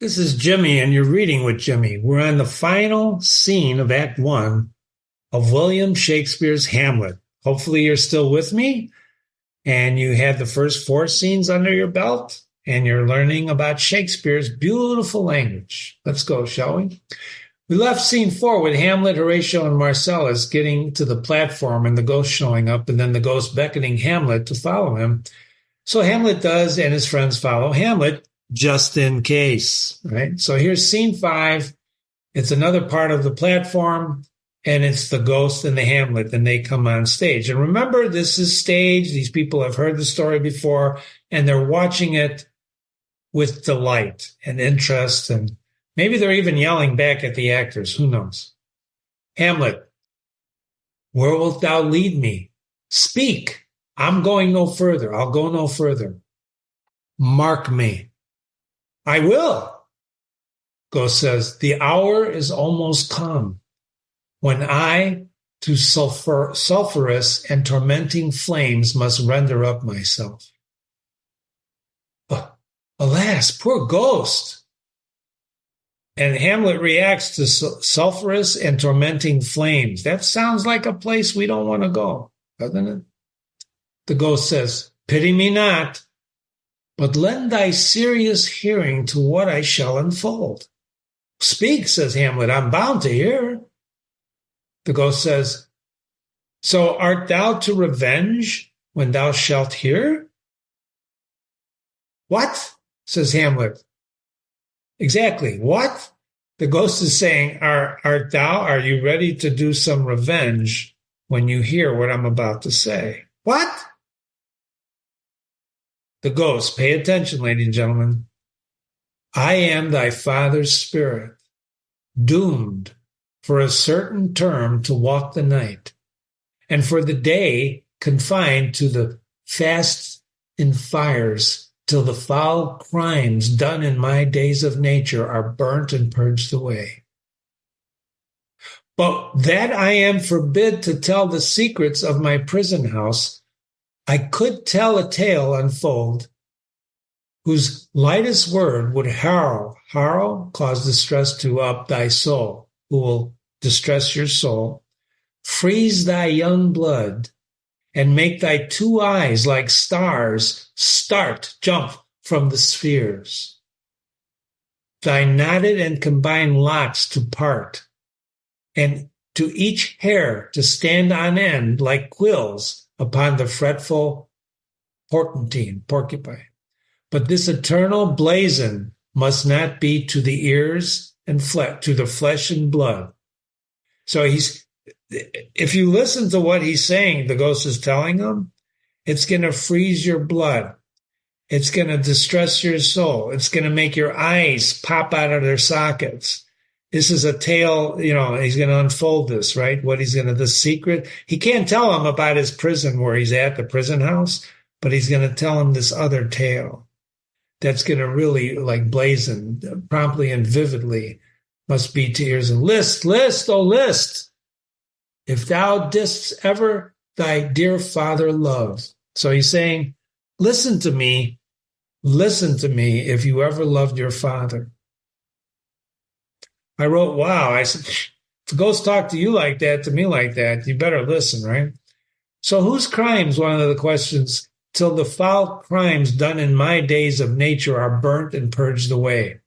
This is Jimmy, and you're reading with Jimmy. We're on the final scene of Act One of William Shakespeare's Hamlet. Hopefully, you're still with me and you had the first four scenes under your belt and you're learning about Shakespeare's beautiful language. Let's go, shall we? We left scene four with Hamlet, Horatio, and Marcellus getting to the platform and the ghost showing up, and then the ghost beckoning Hamlet to follow him. So Hamlet does, and his friends follow Hamlet just in case, right? So here's scene five. It's another part of the platform, and it's the ghost and the Hamlet, and they come on stage. And remember, this is staged. These people have heard the story before, and they're watching it with delight and interest, and maybe they're even yelling back at the actors. Who knows? Hamlet, where wilt thou lead me? Speak. I'm going no further. I'll go no further. Mark me. I will. Ghost says, the hour is almost come when I to sulphurous and tormenting flames must render up myself. Alas, poor ghost. And Hamlet reacts to sulphurous and tormenting flames. That sounds like a place we don't want to go, doesn't it? The ghost says, pity me not, but lend thy serious hearing to what I shall unfold. Speak, says Hamlet, I'm bound to hear. The ghost says, so art thou to revenge when thou shalt hear? What? Says Hamlet. Exactly. What? The ghost is saying, are you ready to do some revenge when you hear what I'm about to say? What? The ghost, pay attention, ladies and gentlemen. I am thy father's spirit, doomed for a certain term to walk the night, and for the day confined to the fast in fires, till the foul crimes done in my days of nature are burnt and purged away. But that I am forbid to tell the secrets of my prison house, I could tell a tale unfold, whose lightest word would harrow, cause distress to up thy soul, who will distress your soul, freeze thy young blood, and make thy two eyes like stars jump from the spheres. Thy knotted and combined locks to part, and to each hair to stand on end like quills upon the fretful porcupine. But this eternal blazon must not be to the ears and to the flesh and blood. So if you listen to what he's saying, the ghost is telling them, it's going to freeze your blood. It's going to distress your soul. It's going to make your eyes pop out of their sockets. This is a tale, he's going to unfold this, right? The secret. He can't tell them about his prison where he's at, the prison house, but he's going to tell them this other tale that's going to really blazon promptly and vividly must be to ears. And list, oh list, if thou didst ever thy dear father love. So he's saying, listen to me if you ever loved your father. I wrote, wow. I said, if a ghost talk to you like that, to me like that, you better listen, right? So whose crimes, one of the questions, till the foul crimes done in my days of nature are burnt and purged away.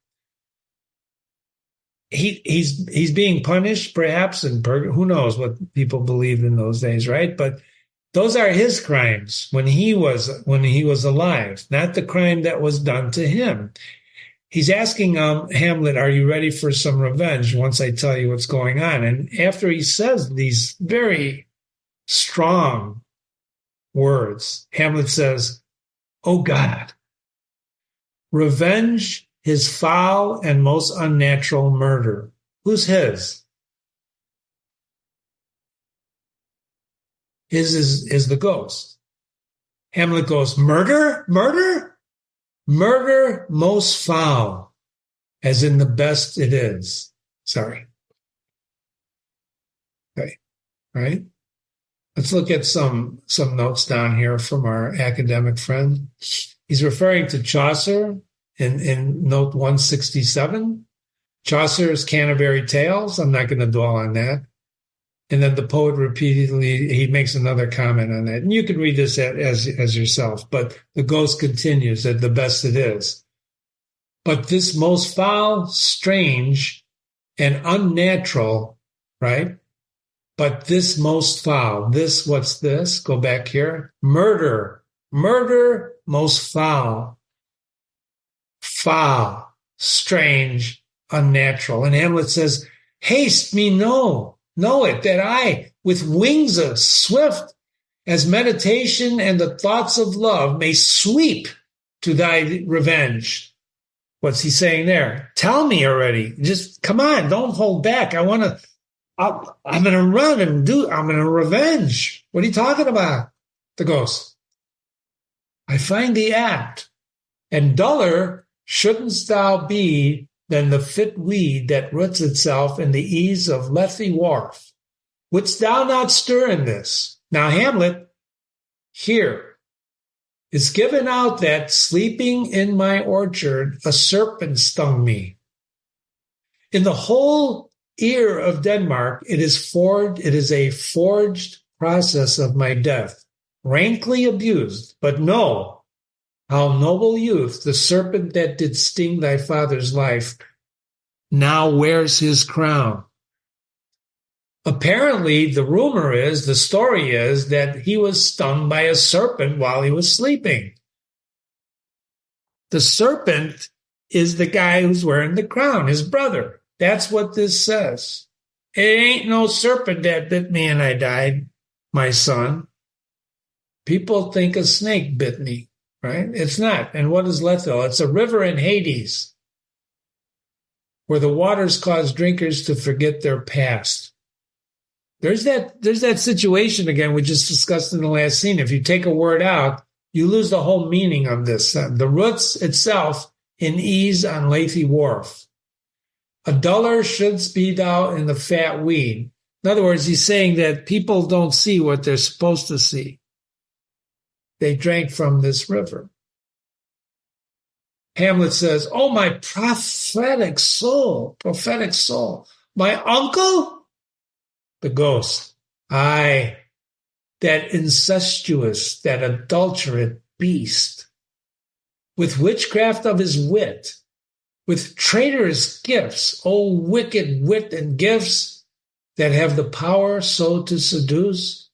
He's being punished, perhaps, and who knows what people believed in those days, right? But those are his crimes when he was alive, not the crime that was done to him. He's asking Hamlet, are you ready for some revenge once I tell you what's going on? And after he says these very strong words, Hamlet says, oh God, revenge his foul and most unnatural murder. Who's his? His is the ghost. Hamlet goes, murder? Murder most foul, as in the best it is. Sorry. Okay. All right. Let's look at some notes down here from our academic friend. He's referring to Chaucer in note 167. Chaucer's Canterbury Tales. I'm not going to dwell on that. And then the poet repeatedly, he makes another comment on that. And you can read this as yourself, but the ghost continues at the best it is. But this most foul, strange, and unnatural, right? But this most foul, this, what's this? Go back here. Murder, most foul, strange, unnatural. And Hamlet says, haste me know it, that I, with wings as swift as meditation and the thoughts of love, may sweep to thy revenge. What's he saying there? Tell me already. Just come on, don't hold back. I'm going to run and I'm going to revenge. What are you talking about? The ghost. I find thee apt, and duller shouldn't thou be than the fit weed that roots itself in the ease of Lethe wharf. Wouldst thou not stir in this? Now Hamlet, here, is given out that sleeping in my orchard, a serpent stung me. In the whole ear of Denmark, it is a forged process of my death, rankly abused, but know, how noble youth, the serpent that did sting thy father's life, now wears his crown. Apparently, the story is that he was stung by a serpent while he was sleeping. The serpent is the guy who's wearing the crown, his brother. That's what this says. It ain't no serpent that bit me and I died, my son. People think a snake bit me. Right? It's not. And what is Lethe? It's a river in Hades where the waters cause drinkers to forget their past. There's that situation again we just discussed in the last scene. If you take a word out, you lose the whole meaning of this. The roots itself in ease on Lethe wharf. A duller shouldst be thou in the fat weed. In other words, he's saying that people don't see what they're supposed to see. They drank from this river. Hamlet says, oh, my prophetic soul, my uncle, the ghost, aye, that incestuous, that adulterate beast, with witchcraft of his wit, with traitorous gifts, O wicked wit and gifts that have the power so to seduce,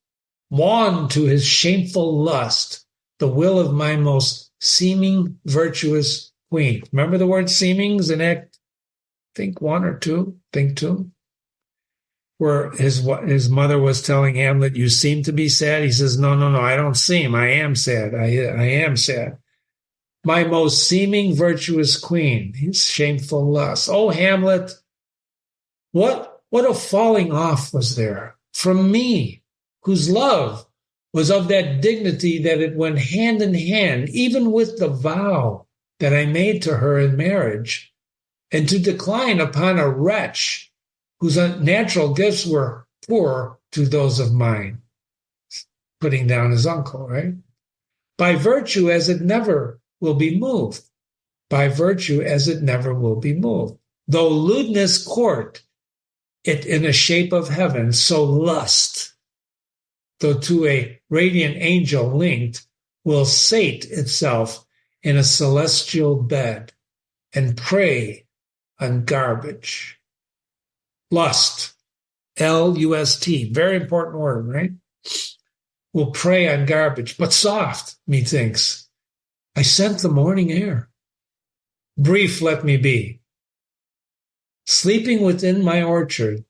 won to his shameful lust, the will of my most seeming virtuous queen. Remember the word seemings in Act, think 1 or 2, think 2, where his mother was telling Hamlet, you seem to be sad. He says, no, I don't seem. I am sad. I am sad. My most seeming virtuous queen, his shameful lust. Oh, Hamlet, what a falling off was there from me, whose love was of that dignity that it went hand in hand, even with the vow that I made to her in marriage, and to decline upon a wretch whose natural gifts were poor to those of mine. Putting down his uncle, right? By virtue as it never will be moved. By virtue as it never will be moved. Though lewdness court it in a shape of heaven, so lust, though to a radiant angel linked, will sate itself in a celestial bed and prey on garbage. Lust, L-U-S-T, very important word, right? Will prey on garbage, but soft, methinks. I scent the morning air. Brief let me be. Sleeping within my orchard,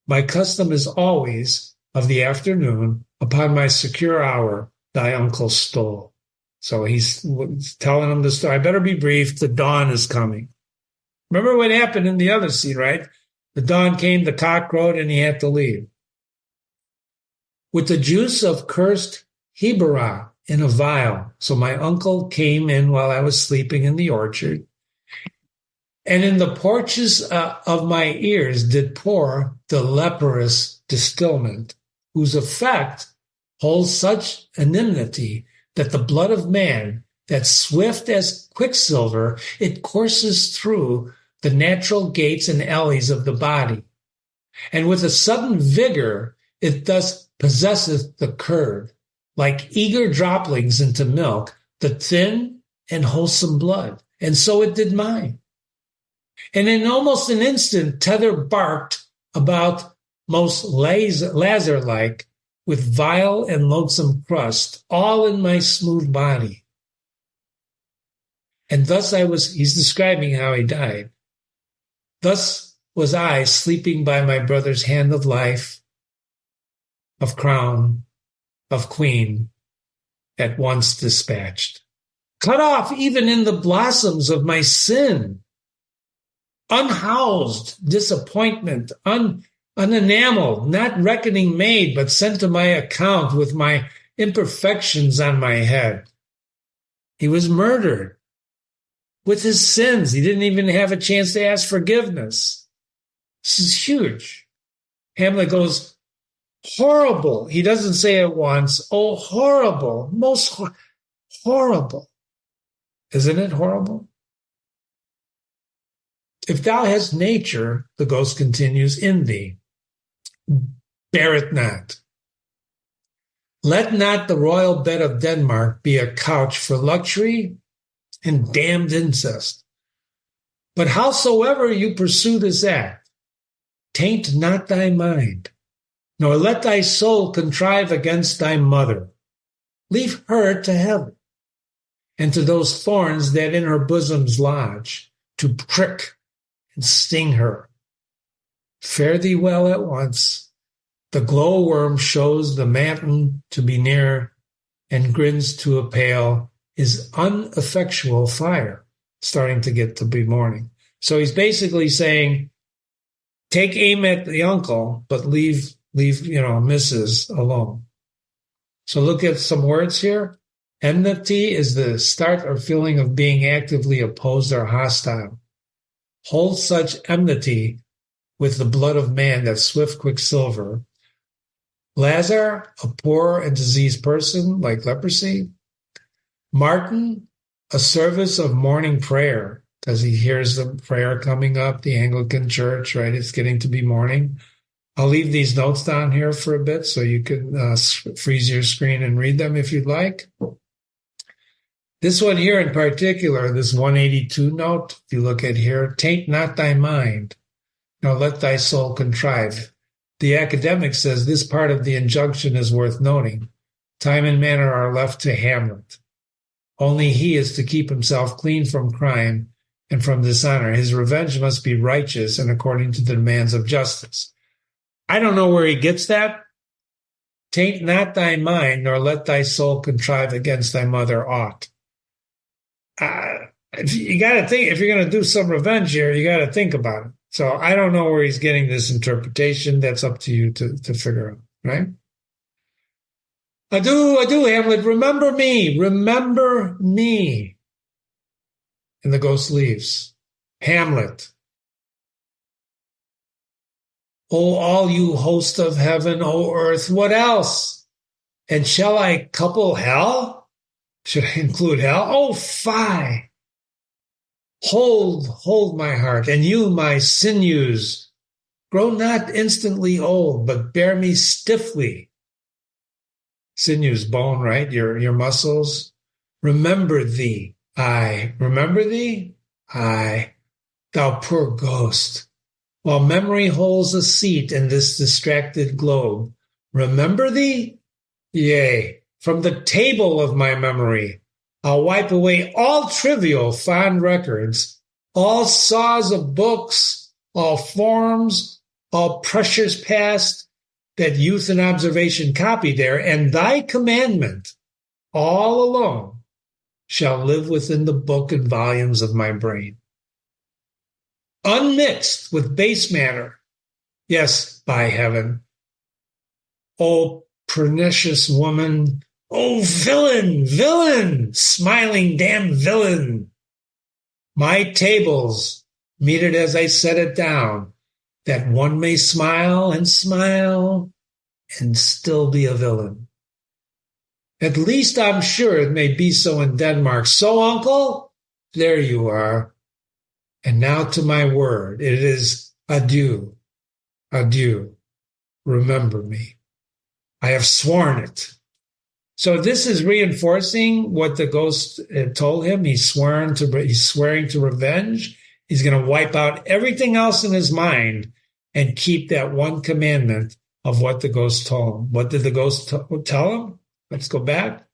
my custom is always of the afternoon, upon my secure hour, thy uncle stole. So he's telling him the story. I better be brief. The dawn is coming. Remember what happened in the other scene, right? The dawn came, the cock crowed, and he had to leave. With the juice of cursed Heberah in a vial. So my uncle came in while I was sleeping in the orchard. And in the porches of my ears did pour the leprous distilment, whose effect holds such enmity that the blood of man that swift as quicksilver, it courses through the natural gates and alleys of the body. And with a sudden vigor, it thus possesseth the curd, like eager droplings into milk, the thin and wholesome blood. And so it did mine. And in almost an instant, tether barked about most lazar-like, with vile and loathsome crust, all in my smooth body. And thus he's describing how he died. Thus was I sleeping by my brother's hand of life, of crown, of queen, at once dispatched. Cut off even in the blossoms of my sin, unhoused, disappointment, unenameled, not reckoning made, but sent to my account with my imperfections on my head. He was murdered with his sins. He didn't even have a chance to ask forgiveness. This is huge. Hamlet goes, horrible. He doesn't say it once. Oh, horrible. Most horrible. Isn't it horrible? If thou hast nature, the ghost continues, in thee, bear it not. Let not the royal bed of Denmark be a couch for luxury and damned incest. But howsoever you pursue this act, taint not thy mind, nor let thy soul contrive against thy mother. Leave her to heaven, and to those thorns that in her bosoms lodge, to prick and sting her. Fare thee well at once. The glowworm shows the matin to be near, and grins to a pale his uneffectual fire, starting to get to be morning. So he's basically saying, take aim at the uncle, but leave Mrs. alone. So look at some words here. Enmity is the start or feeling of being actively opposed or hostile. Hold such enmity with the blood of man, that swift quicksilver. Lazar, a poor and diseased person like leprosy. Martin, a service of morning prayer, because he hears the prayer coming up, the Anglican Church, right? It's getting to be morning. I'll leave these notes down here for a bit so you can freeze your screen and read them if you'd like. This one here in particular, this 182 note, if you look at here, taint not thy mind, nor let thy soul contrive. The academic says this part of the injunction is worth noting. Time and manner are left to Hamlet. Only he is to keep himself clean from crime and from dishonor. His revenge must be righteous and according to the demands of justice. I don't know where he gets that. Taint not thy mind, nor let thy soul contrive against thy mother aught. You got to think, if you're going to do some revenge here, you got to think about it. So I don't know where he's getting this interpretation. That's up to you to figure out, right? Adieu, Hamlet, remember me. And the ghost leaves. Hamlet. O all you host of heaven, O earth, what else? And shall I couple hell? Should I include hell? Oh, fie! Hold my heart, and you, my sinews. Grow not instantly old, but bear me stiffly. Sinews, bone, right? Your muscles. Remember thee. Remember thee? Thou poor ghost. While memory holds a seat in this distracted globe, remember thee? Yea, from the table of my memory, I'll wipe away all trivial fond records, all saws of books, all forms, all pressures past that youth and observation copy there, and thy commandment, all alone, shall live within the book and volumes of my brain. Unmixed with base matter. Yes, by heaven. O pernicious woman, O villain, smiling damn villain. My tables, meted as I set it down, that one may smile and still be a villain. At least I'm sure it may be so in Denmark. So, uncle, there you are. And now to my word. It is adieu. Adieu. Remember me. I have sworn it. So this is reinforcing what the ghost had told him. He's swearing to revenge. He's going to wipe out everything else in his mind and keep that one commandment of what the ghost told him. What did the ghost tell him? Let's go back.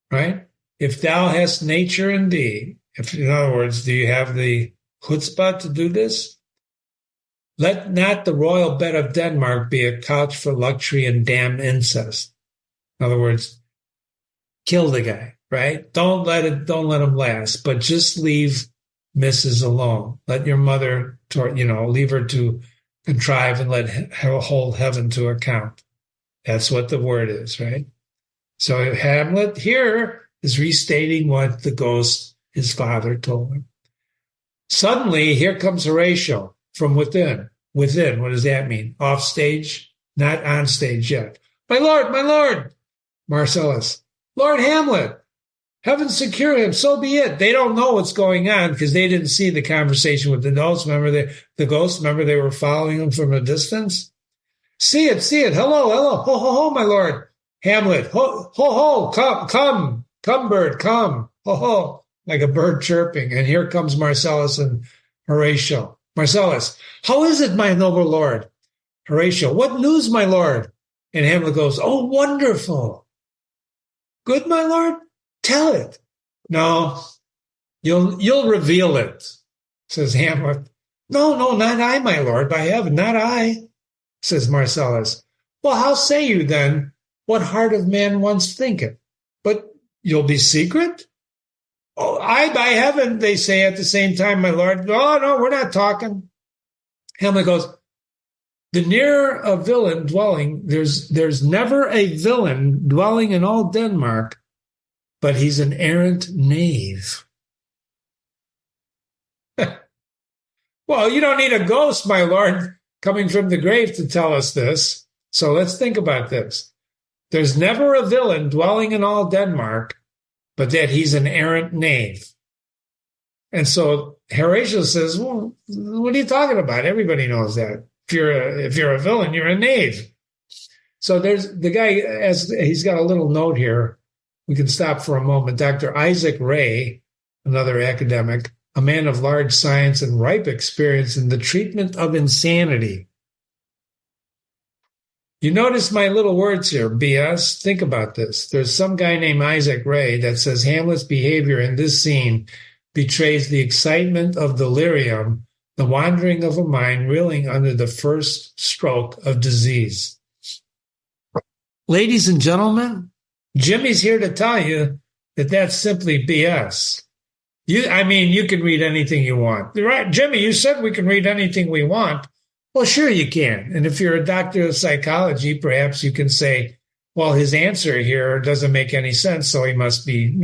Right? If thou hast nature in thee, in other words, do you have the chutzpah to do this? Let not the royal bed of Denmark be a couch for luxury and damn incest. In other words, kill the guy, right? Don't let him last, but just leave Mrs. alone. Let your mother, leave her to contrive and let her hold heaven to account. That's what the word is, right? So Hamlet here is restating what the ghost, his father, told him. Suddenly, here comes Horatio from within. Within, what does that mean? Off stage? Not on stage yet. My lord! Marcellus, Lord Hamlet, heaven secure him, so be it. They don't know what's going on because they didn't see the conversation with the ghost. Remember they were following him from a distance? See it. Hello, ho, my lord. Hamlet, ho, come, bird, come, ho, like a bird chirping. And here comes Marcellus and Horatio. Marcellus, how is it, my noble lord? Horatio, what news, my lord? And Hamlet goes, oh, wonderful. Good, my lord? Tell it. No, you'll reveal it, says Hamlet. No, not I, my lord, by heaven, not I, says Marcellus. Well, how say you then, what heart of man once thinketh? But you'll be secret? Oh, I, by heaven, they say at the same time, my lord. Oh, no, we're not talking. Hamlet goes, the nearer a villain dwelling, there's never a villain dwelling in all Denmark, but he's an errant knave. Well, you don't need a ghost, my lord, coming from the grave to tell us this. So let's think about this. There's never a villain dwelling in all Denmark, but that he's an errant knave. And so Horatio says, well, what are you talking about? Everybody knows that. If you're a villain, you're a knave. So there's the guy, as he's got a little note here. We can stop for a moment. Dr. Isaac Ray, another academic, a man of large science and ripe experience in the treatment of insanity. You notice my little words here, BS? Think about this. There's some guy named Isaac Ray that says Hamlet's behavior in this scene betrays the excitement of delirium, the wandering of a mind reeling under the first stroke of disease. Ladies and gentlemen, Jimmy's here to tell you that that's simply BS. You can read anything you want. Right, Jimmy, you said we can read anything we want. Well, sure you can. And if you're a doctor of psychology, perhaps you can say, well, his answer here doesn't make any sense, so he must be,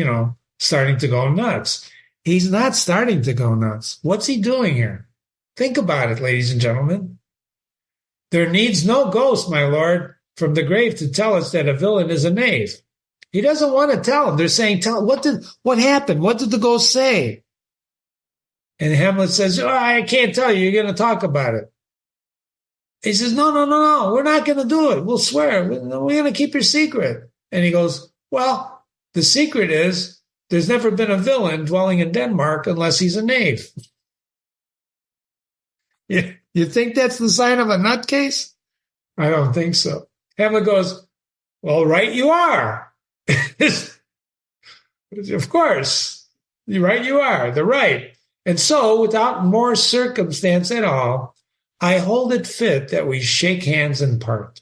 starting to go nuts. He's not starting to go nuts. What's he doing here? Think about it, ladies and gentlemen. There needs no ghost, my lord, from the grave to tell us that a villain is a knave. He doesn't want to tell him. They're saying, what happened? What did the ghost say? And Hamlet says, I can't tell you. You're going to talk about it. He says, no. We're not going to do it. We'll swear. We're going to keep your secret. And he goes, well, the secret is there's never been a villain dwelling in Denmark unless he's a knave. You think that's the sign of a nutcase? I don't think so. Hamlet goes, well, right you are. Of course. You're right you are. They're right. And so, without more circumstance at all, I hold it fit that we shake hands and part.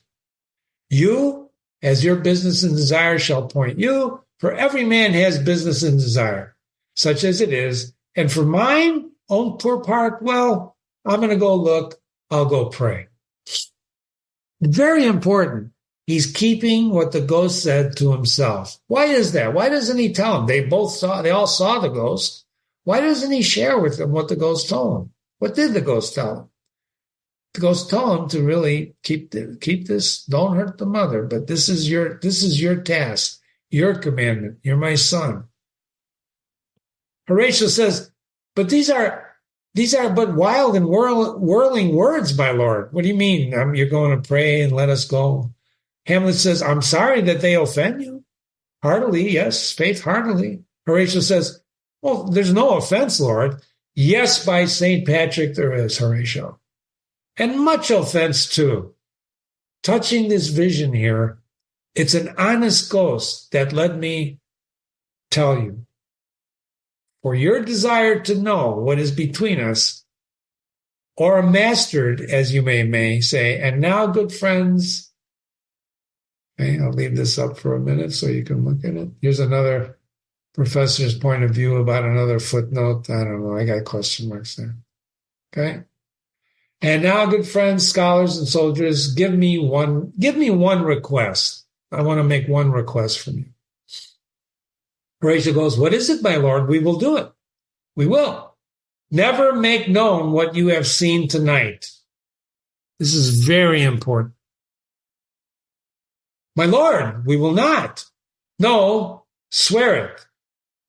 You, as your business and desire shall point you, for every man has business and desire, such as it is. And for mine own poor part, well, I'm going to go look, I'll go pray. Very important. He's keeping what the ghost said to himself. Why is that? Why doesn't he tell him? They all saw the ghost. Why doesn't he share with them what the ghost told him? What did the ghost tell him? The ghost told him to really keep this, don't hurt the mother, but this is your task. your commandment. You're my son. Horatio says, but these are but wild and whirling words, my lord. What do you mean? You're going to pray and let us go? Hamlet says, I'm sorry that they offend you. Heartily, yes, faith heartily. Horatio says, well, there's no offense, Lord. Yes, by St. Patrick there is, Horatio. And much offense, too. Touching this vision here, it's an honest ghost that let me tell you. For your desire to know what is between us, or mastered, as you may say, and now, good friends, okay, I'll leave this up for a minute so you can look at it. Here's another professor's point of view about another footnote. I don't know. I got question marks there. Okay. And now, good friends, scholars, and soldiers, give me one request. I want to make one request from you. Horatio goes, what is it, my lord? We will do it. We will. Never make known what you have seen tonight. This is very important. My lord, we will not. No, swear it.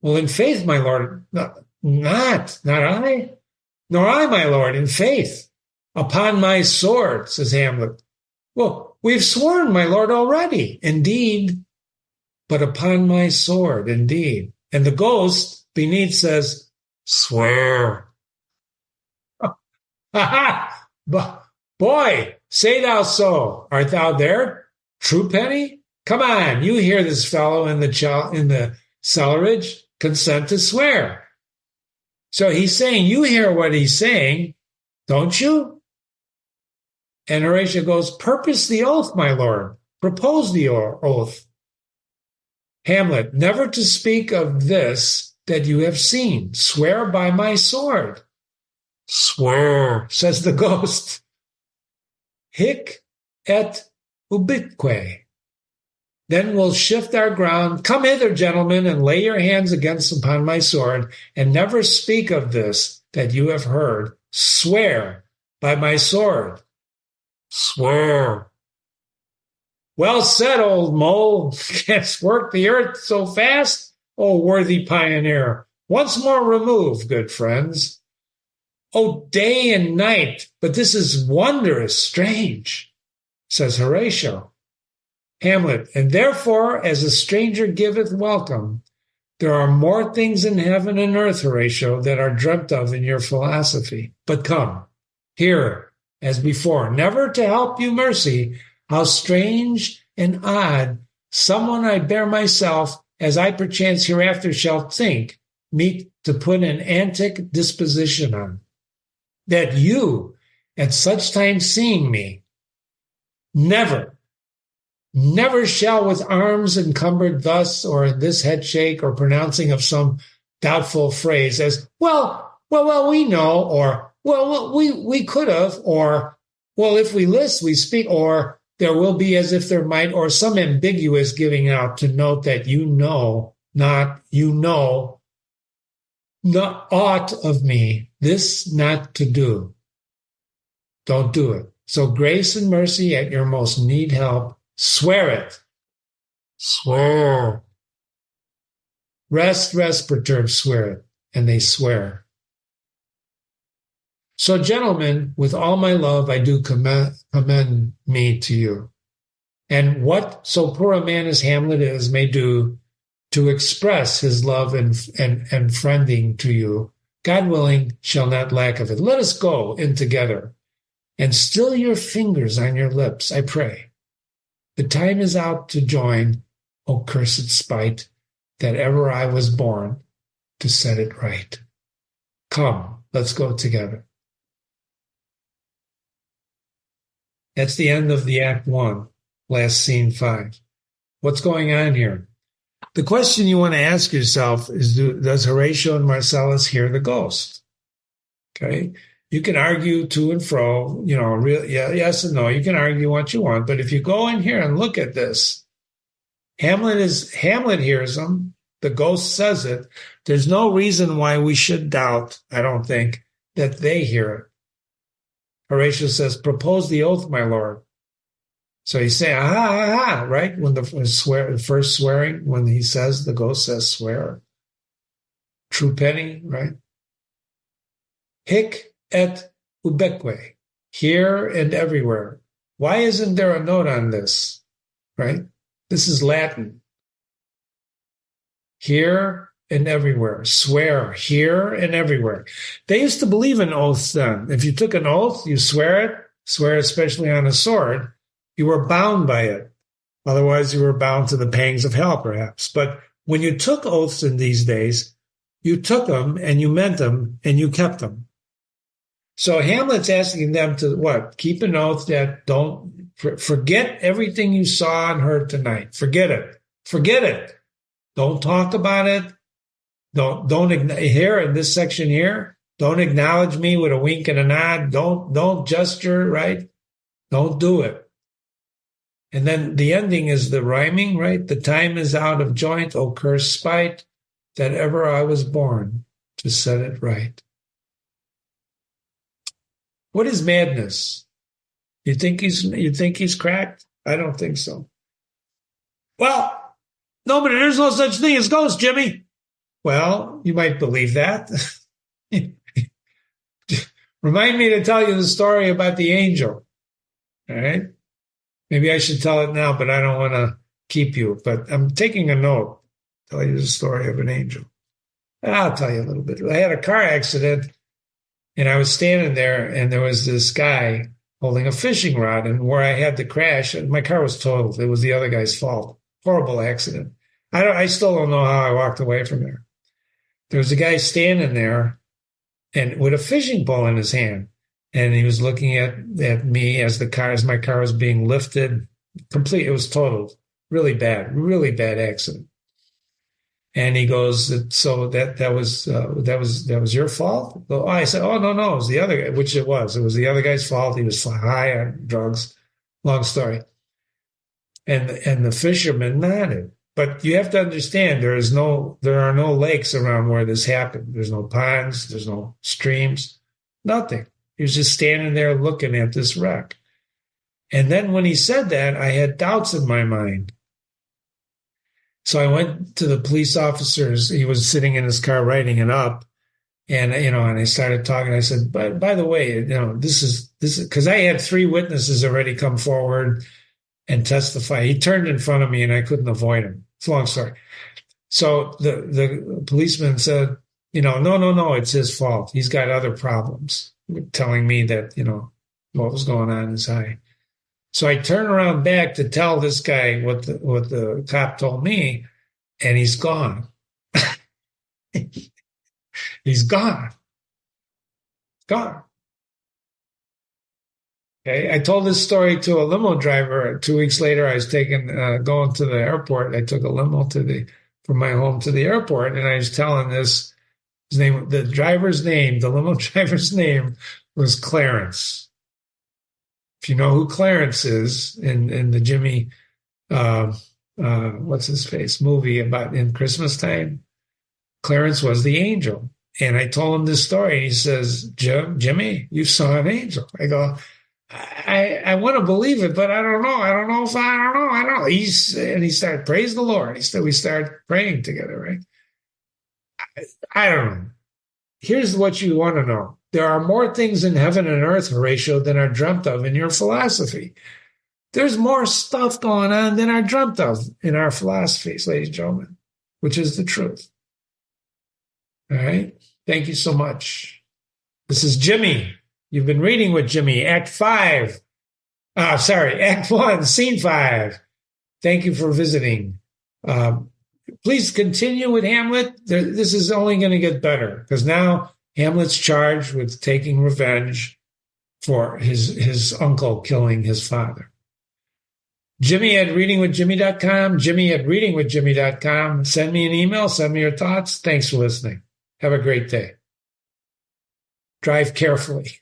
Well, in faith, my lord, not I. Nor I, my lord, in faith. Upon my sword, says Hamlet. Well, we've sworn, my lord, already. Indeed. But upon my sword, indeed. And the ghost beneath says, swear. Boy, say thou so. Art thou there? True penny? Come on, you hear this fellow in the cellarage. Consent to swear. So he's saying, you hear what he's saying, don't you? And Horatio goes, purpose the oath, my lord. Propose the oath. Hamlet, never to speak of this that you have seen. Swear by my sword. Swear, says the ghost. Hic et ubique. Then we'll shift our ground. Come hither, gentlemen, and lay your hands upon my sword, and never speak of this that you have heard. Swear by my sword. Swear. Well said, old mole. Canst work the earth so fast? O worthy pioneer. Once more remove, good friends. Oh, day and night, but this is wondrous strange, says Horatio. Hamlet, and therefore, as a stranger giveth welcome, there are more things in heaven and earth, Horatio, that are dreamt of in your philosophy. But come, here, as before, never to help you mercy, how strange and odd, someone I bear myself, as I perchance hereafter shall think, meet to put an antic disposition on, that you, at such time seeing me, never shall with arms encumbered thus, or in this head shake, or pronouncing of some doubtful phrase as, well, we know, or, well, we could have, or, well, if we list, we speak, or there will be as if there might, or some ambiguous giving out to note that not aught of me, this not to do. Don't do it. So grace and mercy at your most need help. Swear it. Swear. Rest, perturbed, swear it. And they swear. So, gentlemen, with all my love, I do commend me to you. And what so poor a man as Hamlet is may do to express his love and friending to you, God willing, shall not lack of it. Let us go in together, and still your fingers on your lips, I pray. The time is out to join, O cursed spite, that ever I was born to set it right. Come, let's go together. That's the end of the Act 1, last scene 5. What's going on here? The question you want to ask yourself is, does Horatio and Marcellus hear the ghost? Okay? You can argue to and fro, yes and no. You can argue what you want, but if you go in here and look at this, Hamlet hears them. The ghost says it. There's no reason why we should doubt, I don't think, that they hear it. Horatio says, propose the oath, my lord. So he's saying, ah, ah, ah, right? When the first swearing, when he says, the ghost says, swear. True penny, right? Hic et ubique, here and everywhere. Why isn't there a note on this, right? This is Latin. Here and everywhere. Swear, here and everywhere. They used to believe in oaths then. If you took an oath, you swear especially on a sword, you were bound by it. Otherwise, you were bound to the pangs of hell, perhaps. But when you took oaths in these days, you took them and you meant them and you kept them. So Hamlet's asking them to what? Keep an oath that don't forget everything you saw and heard tonight. Forget it. Forget it. Don't talk about it. Don't here in this section here. Don't acknowledge me with a wink and a nod. Don't gesture, right? Don't do it. And then the ending is the rhyming, right? The time is out of joint, O cursed spite, that ever I was born to set it right. What is madness? You think he's cracked? I don't think so. Well, no, but there's no such thing as ghosts, Jimmy. Well, you might believe that. Remind me to tell you the story about the angel. All right? Maybe I should tell it now, but I don't want to keep you. But I'm taking a note. Tell you the story of an angel. I'll tell you a little bit. I had a car accident, and I was standing there, and there was this guy holding a fishing rod, and where I had the crash, and my car was totaled. It was the other guy's fault. Horrible accident. I still don't know how I walked away from there. There was a guy standing there, and with a fishing pole in his hand, and he was looking at me as my car was being lifted. Complete. It was totaled. Really bad accident. And he goes, so that was your fault? Oh, I said, oh, no, it was the other guy, which it was. It was the other guy's fault. He was high on drugs. Long story. And the fisherman nodded. But you have to understand, there are no lakes around where this happened. There's no ponds. There's no streams. Nothing. He was just standing there looking at this wreck. And then when he said that, I had doubts in my mind. So I went to the police officers. He was sitting in his car writing it up. And, and I started talking. I said, by the way, this is because I had 3 witnesses already come forward and testify. He turned in front of me and I couldn't avoid him. It's a long story. So the policeman said, no, it's his fault. He's got other problems, telling me that, what was going on in his eye. So I turn around back to tell this guy what the cop told me, and he's gone. He's gone. Gone. Okay. I told this story to a limo driver. 2 weeks later, I was going to the airport. I took a limo from my home to the airport, and I was telling his name, the limo driver's name was Clarence. If you know who Clarence is in the Jimmy, what's his face movie about in Christmas time, Clarence was the angel. And I told him this story. And he says, Jimmy, you saw an angel. I go, I want to believe it, but I don't know. I don't know. And he started, praise the Lord. We started praying together, right? I don't know. Here's what you want to know. There are more things in heaven and earth, Horatio, than are dreamt of in your philosophy. There's more stuff going on than are dreamt of in our philosophies, ladies and gentlemen, which is the truth. All right? Thank you so much. This is Jimmy. You've been reading with Jimmy, Act 1, Scene 5. Thank you for visiting. Please continue with Hamlet. This is only going to get better because now Hamlet's charged with taking revenge for his uncle killing his father. Jimmy at readingwithjimmy.com, Jimmy at readingwithjimmy.com. Send me an email, send me your thoughts. Thanks for listening. Have a great day. Drive carefully.